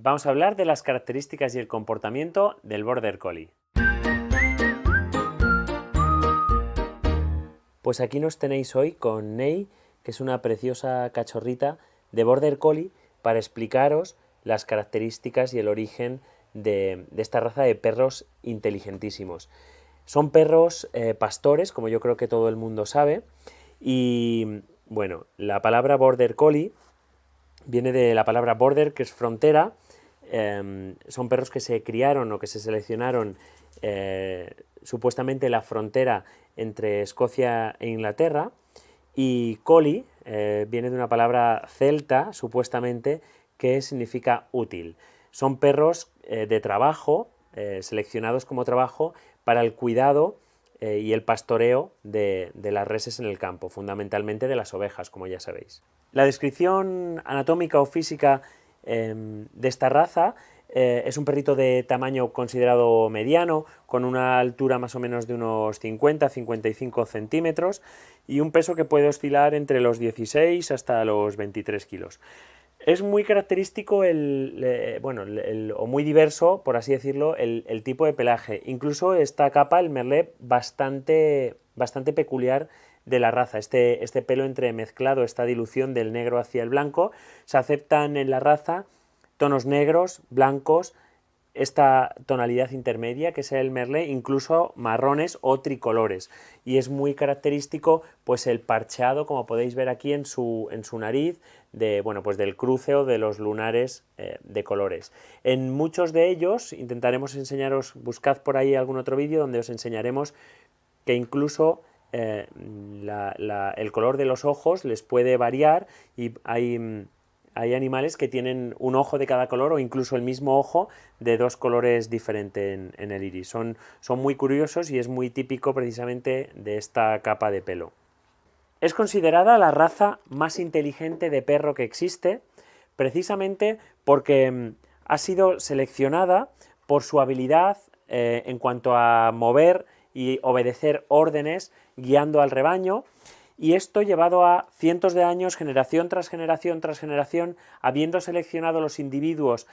Vamos a hablar de las características y el comportamiento del Border Collie. Pues aquí nos tenéis hoy con Ney, que es una preciosa cachorrita de Border Collie, para explicaros las características y el origen de esta raza de perros inteligentísimos. Son perros pastores, como yo creo que todo el mundo sabe, y bueno, la palabra Border Collie viene de la palabra border, que es frontera. Son perros que se criaron o que se seleccionaron supuestamente en la frontera entre Escocia e Inglaterra. Y collie viene de una palabra celta, supuestamente, que significa útil. Son perros de trabajo, seleccionados como trabajo para el cuidado y el pastoreo de las reses en el campo, fundamentalmente de las ovejas, como ya sabéis. La descripción anatómica o física de esta raza es un perrito de tamaño considerado mediano, con una altura más o menos de unos 50-55 centímetros y un peso que puede oscilar entre los 16 hasta los 23 kilos. Es muy característico o muy diverso, por así decirlo, el tipo de pelaje. Incluso esta capa, el merlé, bastante peculiar de la raza. Este pelo entremezclado, esta dilución del negro hacia el blanco, se aceptan en la raza tonos negros, blancos, esta tonalidad intermedia que es el merlé, incluso marrones o tricolores, y es muy característico pues el parcheado, como podéis ver aquí en su nariz, del cruce o de los lunares de colores. En muchos de ellos intentaremos enseñaros, buscad por ahí algún otro vídeo donde os enseñaremos que incluso el color de los ojos les puede variar y hay animales que tienen un ojo de cada color o incluso el mismo ojo de dos colores diferentes en el iris. Son muy curiosos y es muy típico precisamente de esta capa de pelo. Es considerada la raza más inteligente de perro que existe, precisamente porque ha sido seleccionada por su habilidad en cuanto a mover y obedecer órdenes guiando al rebaño, y esto llevado a cientos de años, generación tras generación tras generación, habiendo seleccionado los individuos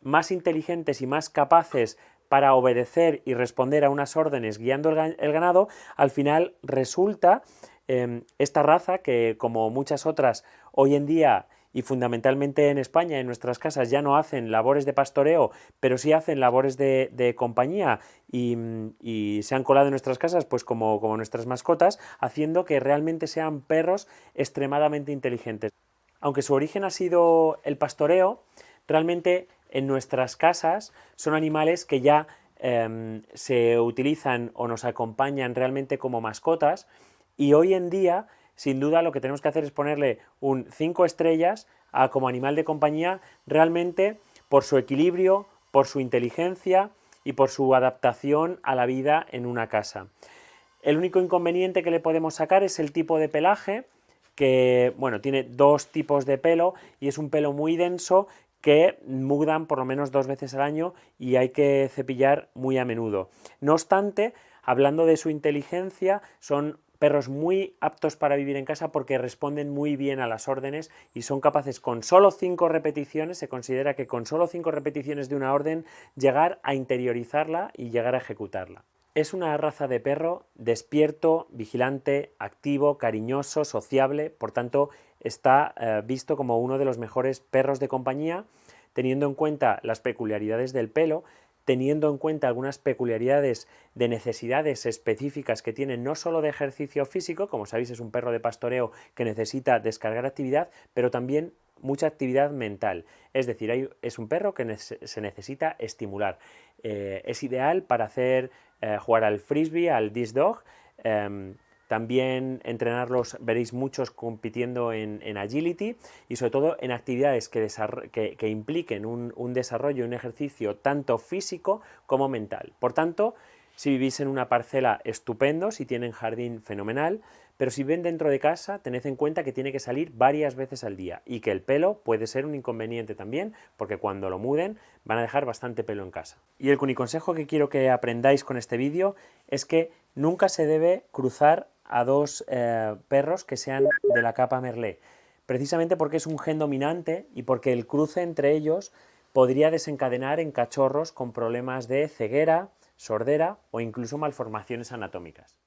más inteligentes y más capaces para obedecer y responder a unas órdenes guiando el ganado. Al final resulta esta raza, que como muchas otras hoy en día y fundamentalmente en España, en nuestras casas, ya no hacen labores de pastoreo, pero sí hacen labores de compañía y se han colado en nuestras casas pues como nuestras mascotas, haciendo que realmente sean perros extremadamente inteligentes. Aunque su origen ha sido el pastoreo, realmente en nuestras casas son animales que ya se utilizan o nos acompañan realmente como mascotas, y hoy en día, sin duda, lo que tenemos que hacer es ponerle un 5 estrellas como animal de compañía, realmente por su equilibrio, por su inteligencia y por su adaptación a la vida en una casa. El único inconveniente que le podemos sacar es el tipo de pelaje, que tiene dos tipos de pelo y es un pelo muy denso que mudan por lo menos 2 veces al año y hay que cepillar muy a menudo. No obstante, hablando de su inteligencia, son perros muy aptos para vivir en casa porque responden muy bien a las órdenes y son capaces con solo 5 repeticiones, se considera que con solo 5 repeticiones de una orden, llegar a interiorizarla y llegar a ejecutarla. Es una raza de perro despierto, vigilante, activo, cariñoso, sociable, por tanto está visto como uno de los mejores perros de compañía, teniendo en cuenta las peculiaridades del pelo, teniendo en cuenta algunas peculiaridades de necesidades específicas que tienen, no solo de ejercicio físico, como sabéis es un perro de pastoreo que necesita descargar actividad, pero también mucha actividad mental. Es decir, es un perro que se necesita estimular. Es ideal para hacer jugar al frisbee, al disc dog. También entrenarlos, veréis muchos compitiendo en agility y sobre todo en actividades que impliquen un desarrollo, un ejercicio tanto físico como mental. Por tanto, si vivís en una parcela, estupendo, si tienen jardín, fenomenal, pero si ven dentro de casa, tened en cuenta que tiene que salir varias veces al día y que el pelo puede ser un inconveniente también, porque cuando lo muden van a dejar bastante pelo en casa. Y el consejo que quiero que aprendáis con este vídeo es que nunca se debe cruzar a dos perros que sean de la capa merlé, precisamente porque es un gen dominante y porque el cruce entre ellos podría desencadenar en cachorros con problemas de ceguera, sordera o incluso malformaciones anatómicas.